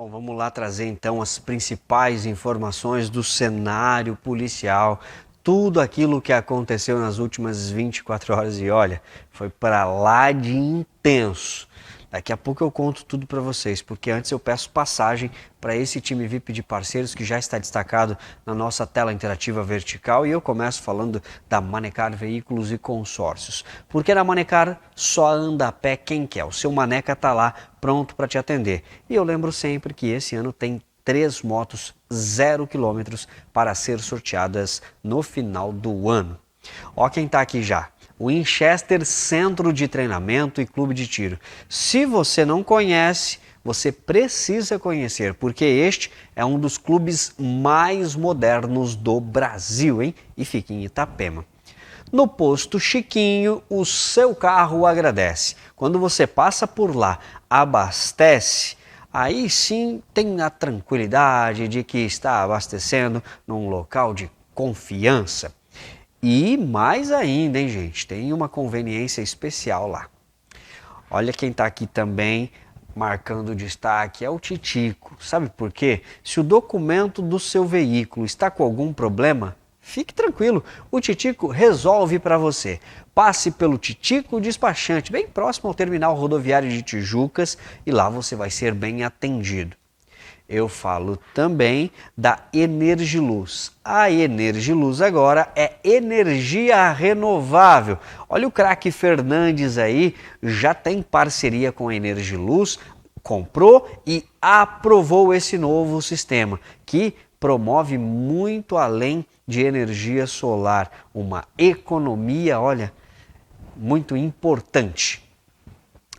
Bom, vamos lá trazer então as principais informações do cenário policial, tudo aquilo que aconteceu nas últimas 24 horas e olha, foi para lá de intenso. Daqui a pouco eu conto tudo para vocês, porque antes eu peço passagem para esse time VIP de parceiros que já está destacado na nossa tela interativa vertical e eu começo falando da Manecar Veículos e Consórcios. Porque na Manecar só anda a pé quem quer, o seu Maneca está lá pronto para te atender. E eu lembro sempre que esse ano tem 3 motos 0 km para ser sorteadas no final do ano. Ó quem está aqui já. O Winchester Centro de Treinamento e Clube de Tiro. Se você não conhece, você precisa conhecer, porque este é um dos clubes mais modernos do Brasil, hein? E fica em Itapema. No posto Chiquinho, o seu carro agradece. Quando você passa por lá, abastece, aí sim tem a tranquilidade de que está abastecendo num local de confiança. E mais ainda, hein, gente? Tem uma conveniência especial lá. Olha quem está aqui também marcando destaque, é o Titico. Sabe por quê? Se o documento do seu veículo está com algum problema, fique tranquilo, o Titico resolve para você. Passe pelo Titico Despachante, bem próximo ao terminal rodoviário de Tijucas, e lá você vai ser bem atendido. Eu falo também da Energiluz. A Energiluz agora é energia renovável. Olha o craque Fernandes aí, já tem parceria com a Energiluz, comprou e aprovou esse novo sistema que promove muito além de energia solar, uma economia, olha, muito importante.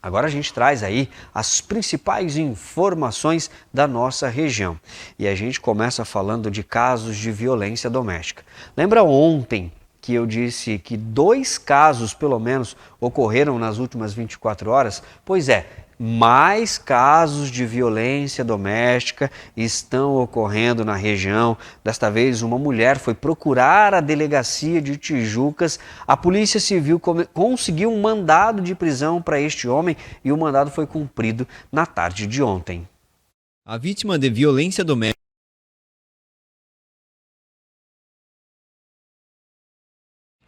Agora a gente traz aí as principais informações da nossa região. E a gente começa falando de casos de violência doméstica. Lembra ontem que eu disse que 2 casos, pelo menos, ocorreram nas últimas 24 horas? Pois é, mais casos de violência doméstica estão ocorrendo na região. Desta vez, uma mulher foi procurar a delegacia de Tijucas. A Polícia Civil conseguiu um mandado de prisão para este homem e o mandado foi cumprido na tarde de ontem. A vítima de violência doméstica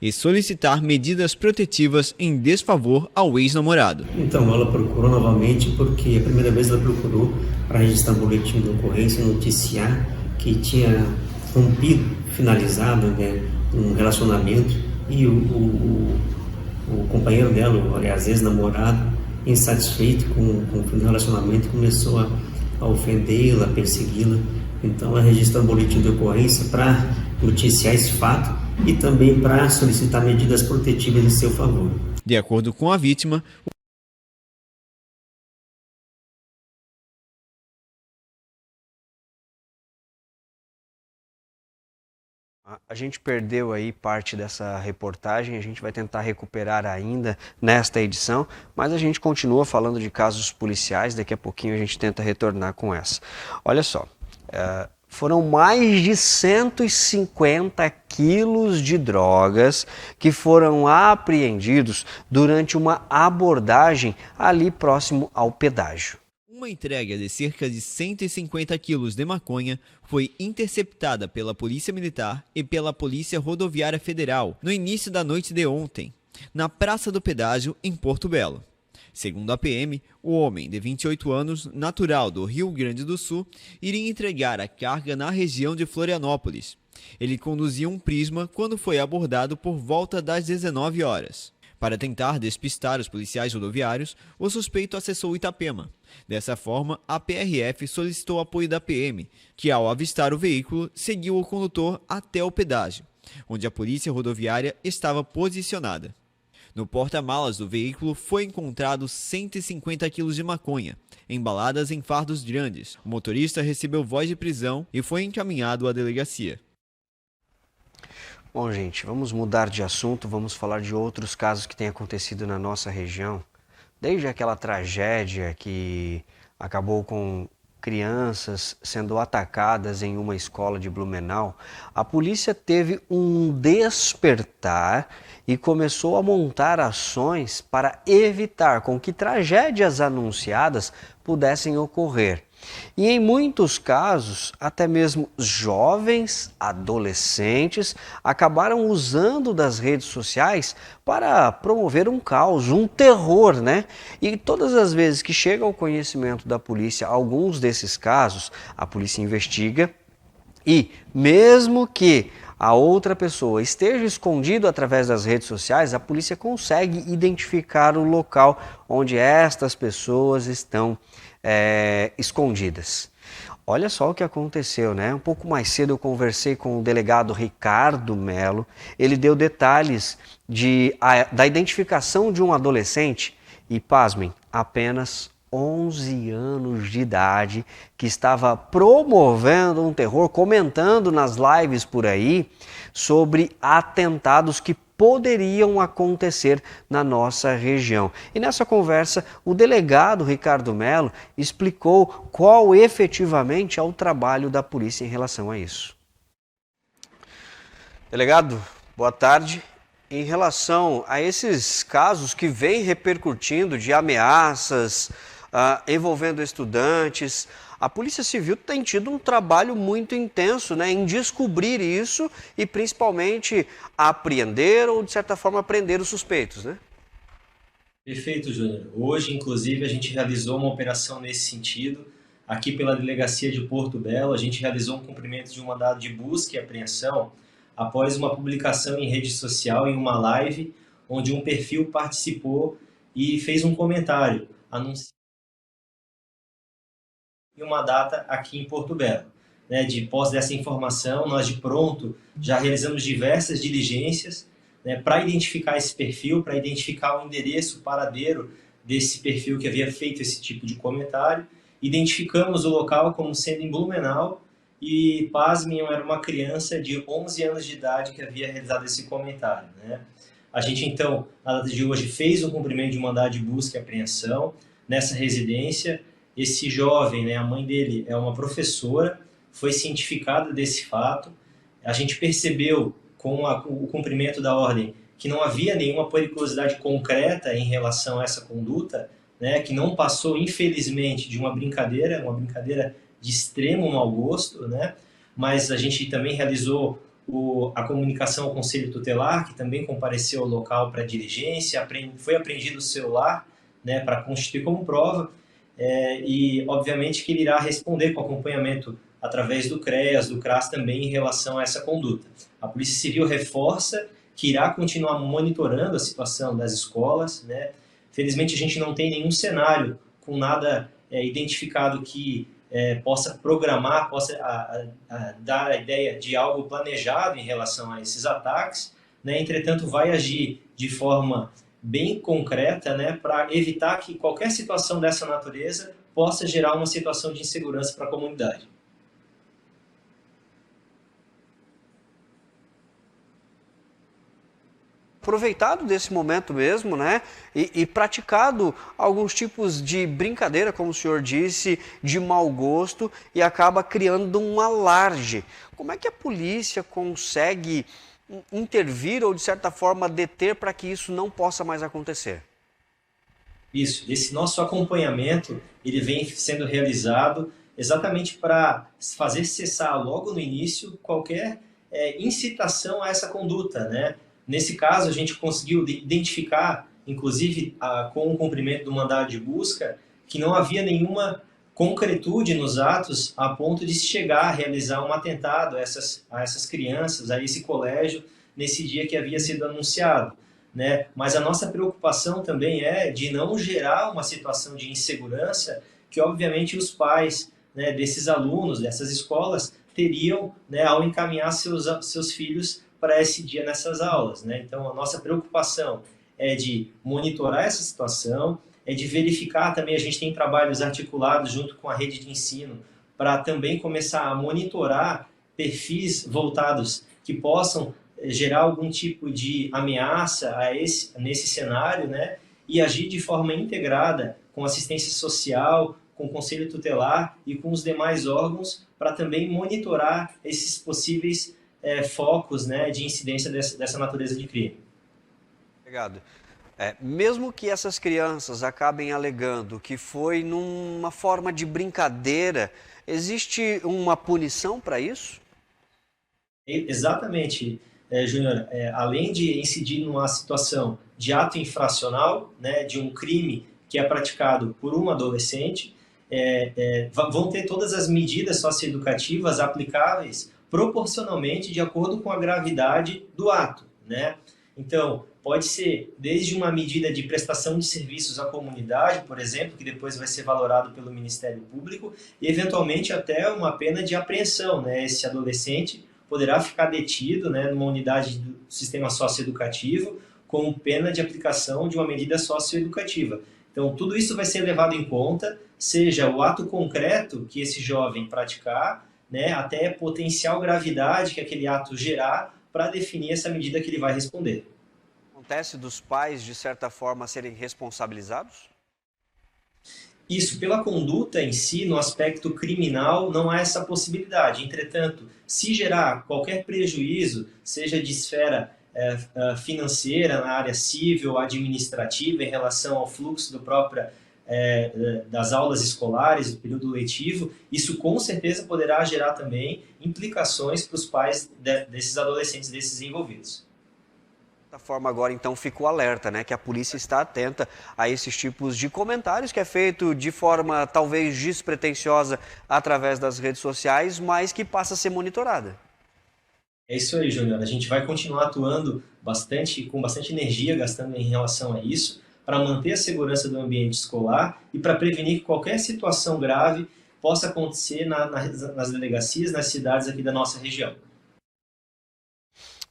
e solicitar medidas protetivas em desfavor ao ex-namorado. Então, ela procurou novamente porque a primeira vez ela procurou para registrar um boletim de ocorrência, noticiar que tinha rompido, finalizado, né, um relacionamento e o companheiro dela, aliás, ex-namorado, insatisfeito com o fim do relacionamento, começou a ofendê-la, a persegui-la. Então, ela registrou um boletim de ocorrência para noticiar esse fato e também para solicitar medidas protetivas em seu favor. De acordo com a vítima, a gente perdeu aí parte dessa reportagem, a gente vai tentar recuperar ainda nesta edição, mas a gente continua falando de casos policiais, daqui a pouquinho a gente tenta retornar com essa. Olha só, foram mais de 150 quilos de drogas que foram apreendidos durante uma abordagem ali próximo ao pedágio. Uma entrega de cerca de 150 quilos de maconha foi interceptada pela Polícia Militar e pela Polícia Rodoviária Federal no início da noite de ontem, na Praça do Pedágio, em Porto Belo. Segundo a PM, o homem, de 28 anos, natural do Rio Grande do Sul, iria entregar a carga na região de Florianópolis. Ele conduzia um Prisma quando foi abordado por volta das 19 horas. Para tentar despistar os policiais rodoviários, o suspeito acessou Itapema. Dessa forma, a PRF solicitou apoio da PM, que ao avistar o veículo, seguiu o condutor até o pedágio, onde a polícia rodoviária estava posicionada. No porta-malas do veículo foi encontrado 150 quilos de maconha, embaladas em fardos grandes. O motorista recebeu voz de prisão e foi encaminhado à delegacia. Bom, gente, vamos mudar de assunto, vamos falar de outros casos que têm acontecido na nossa região. Desde aquela tragédia que acabou com crianças sendo atacadas em uma escola de Blumenau, a polícia teve um despertar e começou a montar ações para evitar com que tragédias anunciadas pudessem ocorrer. E em muitos casos, até mesmo jovens, adolescentes, acabaram usando das redes sociais para promover um caos, um terror, né? E todas as vezes que chega ao conhecimento da polícia alguns desses casos, a polícia investiga e, mesmo que a outra pessoa esteja escondido através das redes sociais, a polícia consegue identificar o local onde estas pessoas estão escondidas. Olha só o que aconteceu, né? Um pouco mais cedo eu conversei com o delegado Ricardo Melo. Ele deu detalhes da identificação de um adolescente e, pasmem, apenas 11 anos de idade, que estava promovendo um terror, comentando nas lives por aí sobre atentados que poderiam acontecer na nossa região. E nessa conversa, o delegado Ricardo Melo explicou qual efetivamente é o trabalho da polícia em relação a isso. Delegado, boa tarde. Em relação a esses casos que vêm repercutindo de ameaças envolvendo estudantes, a Polícia Civil tem tido um trabalho muito intenso, né, em descobrir isso e principalmente apreender ou, de certa forma, prender os suspeitos, né? Perfeito, Júnior. Hoje, inclusive, a gente realizou uma operação nesse sentido. Aqui pela Delegacia de Porto Belo, a gente realizou um cumprimento de um mandado de busca e apreensão após uma publicação em rede social, em uma live, onde um perfil participou e fez um comentário anunciando uma data aqui em Porto Belo. De posse dessa informação, nós de pronto já realizamos diversas diligências para identificar esse perfil, para identificar o endereço, o paradeiro desse perfil que havia feito esse tipo de comentário. Identificamos o local como sendo em Blumenau e, pasmem, era uma criança de 11 anos de idade que havia realizado esse comentário. A gente, então, na data de hoje, fez o cumprimento de mandado de busca e apreensão nessa residência. Esse jovem, a mãe dele é uma professora, foi cientificada desse fato. A gente percebeu, com o cumprimento da ordem, que não havia nenhuma periculosidade concreta em relação a essa conduta, que não passou, infelizmente, de uma brincadeira de extremo mau gosto, mas a gente também realizou a comunicação ao Conselho Tutelar, que também compareceu ao local para diligência, foi apreendido o celular para constituir como prova, e obviamente que ele irá responder com acompanhamento através do CREAS, do CRAS também em relação a essa conduta. A Polícia Civil reforça que irá continuar monitorando a situação das escolas. Felizmente a gente não tem nenhum cenário com nada identificado que possa programar, possa dar a ideia de algo planejado em relação a esses ataques. Entretanto, vai agir de forma bem concreta, para evitar que qualquer situação dessa natureza possa gerar uma situação de insegurança para a comunidade. Aproveitado desse momento mesmo, e praticado alguns tipos de brincadeira, como o senhor disse, de mau gosto, e acaba criando um alarde. Como é que a polícia consegue intervir ou, de certa forma, deter para que isso não possa mais acontecer? Isso, esse nosso acompanhamento, ele vem sendo realizado exatamente para fazer cessar logo no início qualquer incitação a essa conduta, Nesse caso, a gente conseguiu identificar, inclusive com o cumprimento do mandado de busca, que não havia nenhuma concretude nos atos a ponto de se chegar a realizar um atentado a essas crianças, a esse colégio, nesse dia que havia sido anunciado. Mas a nossa preocupação também é de não gerar uma situação de insegurança que, obviamente, os pais desses alunos, dessas escolas, teriam ao encaminhar seus filhos para esse dia nessas aulas. Então, a nossa preocupação é de monitorar essa situação, é de verificar também, a gente tem trabalhos articulados junto com a rede de ensino para também começar a monitorar perfis voltados que possam gerar algum tipo de ameaça nesse cenário, e agir de forma integrada com assistência social, com o Conselho Tutelar e com os demais órgãos para também monitorar esses possíveis focos de incidência dessa natureza de crime. Obrigado. Mesmo que essas crianças acabem alegando que foi numa forma de brincadeira, existe uma punição para isso? Exatamente, Júnior. Além de incidir numa situação de ato infracional, né, de um crime que é praticado por um adolescente, vão ter todas as medidas socioeducativas aplicáveis proporcionalmente de acordo com a gravidade do ato, né? Então, pode ser desde uma medida de prestação de serviços à comunidade, por exemplo, que depois vai ser valorado pelo Ministério Público, e eventualmente até uma pena de apreensão, né? Esse adolescente poderá ficar detido, né, numa unidade do sistema socioeducativo com pena de aplicação de uma medida socioeducativa. Então, tudo isso vai ser levado em conta, seja o ato concreto que esse jovem praticar, né, até a potencial gravidade que aquele ato gerar para definir essa medida que ele vai responder. Acontece dos pais, de certa forma, serem responsabilizados? Isso, pela conduta em si, no aspecto criminal, não há essa possibilidade. Entretanto, se gerar qualquer prejuízo, seja de esfera financeira, na área civil, administrativa, em relação ao fluxo das aulas escolares, do período letivo, isso com certeza poderá gerar também implicações para os pais desses adolescentes, desses envolvidos. Da forma agora, então, ficou alerta, né? Que a polícia está atenta a esses tipos de comentários que é feito de forma talvez despretensiosa através das redes sociais, mas que passa a ser monitorada. É isso aí, Júnior. A gente vai continuar atuando com bastante energia, gastando em relação a isso, para manter a segurança do ambiente escolar e para prevenir que qualquer situação grave possa acontecer nas delegacias, nas cidades aqui da nossa região.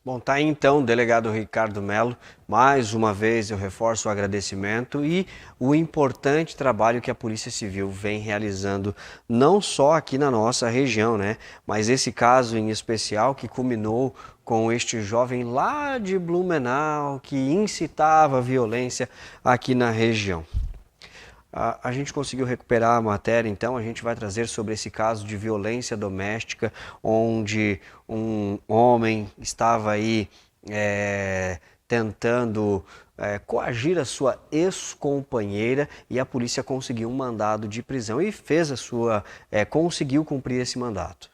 Bom, tá aí então, delegado Ricardo Melo. Mais uma vez eu reforço o agradecimento e o importante trabalho que a Polícia Civil vem realizando, não só aqui na nossa região, né? Mas esse caso em especial que culminou com este jovem lá de Blumenau que incitava a violência aqui na região. A gente conseguiu recuperar a matéria, então a gente vai trazer sobre esse caso de violência doméstica, onde um homem estava aí tentando coagir a sua ex-companheira e a polícia conseguiu um mandado de prisão e conseguiu cumprir esse mandato.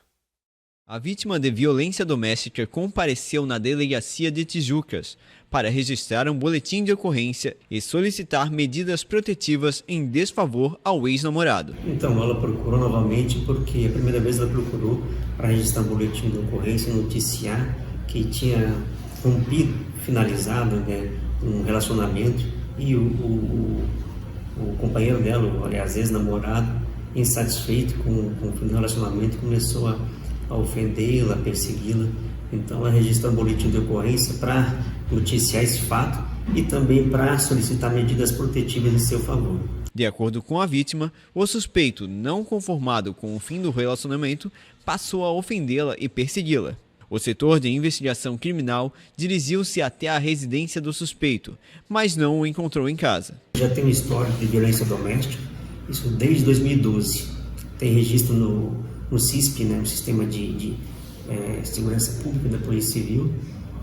A vítima de violência doméstica compareceu na delegacia de Tijucas para registrar um boletim de ocorrência e solicitar medidas protetivas em desfavor ao ex-namorado. Então, ela procurou novamente porque a primeira vez ela procurou para registrar um boletim de ocorrência e noticiar que tinha finalizado, né, um relacionamento e o companheiro dela, aliás, ex-namorado, insatisfeito com o fim do relacionamento, começou a ofendê-la, a persegui-la. Então ela registrou um boletim de ocorrência para noticiar esse fato e também para solicitar medidas protetivas em seu favor. De acordo com a vítima, o suspeito, não conformado com o fim do relacionamento, passou a ofendê-la e persegui-la. O setor de investigação criminal dirigiu-se até a residência do suspeito, mas não o encontrou em casa. Já tem um histórico de violência doméstica, isso desde 2012. Tem registro no CISP, né, no Sistema de Segurança Pública da Polícia Civil,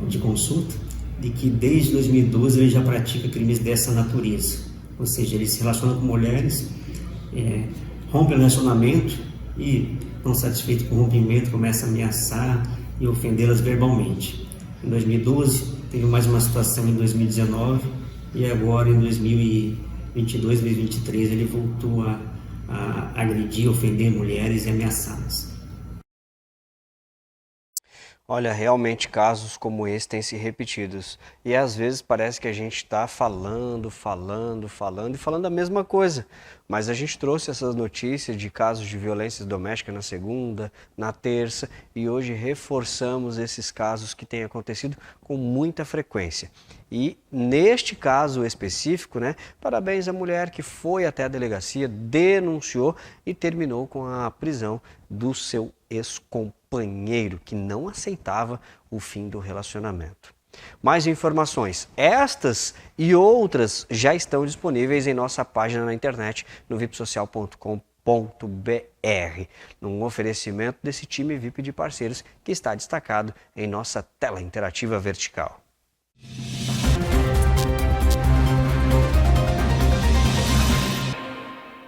de consulta, de que desde 2012 ele já pratica crimes dessa natureza. Ou seja, ele se relaciona com mulheres, rompe o relacionamento e, não satisfeito com o rompimento, começa a ameaçar e ofendê-las verbalmente. Em 2012, teve mais uma situação em 2019 e agora em 2022, 2023, ele voltou a agredir, ofender mulheres e ameaçá-las. Olha, realmente casos como esse têm se repetidos e às vezes parece que a gente está falando a mesma coisa, mas a gente trouxe essas notícias de casos de violência doméstica na segunda, na terça e hoje reforçamos esses casos que têm acontecido com muita frequência. E neste caso específico, né, parabéns à mulher que foi até a delegacia, denunciou e terminou com a prisão do seu ex-companheiro, que não aceitava o fim do relacionamento. Mais informações, estas e outras já estão disponíveis em nossa página na internet, no vipsocial.com.br, num oferecimento desse time VIP de parceiros que está destacado em nossa tela interativa vertical.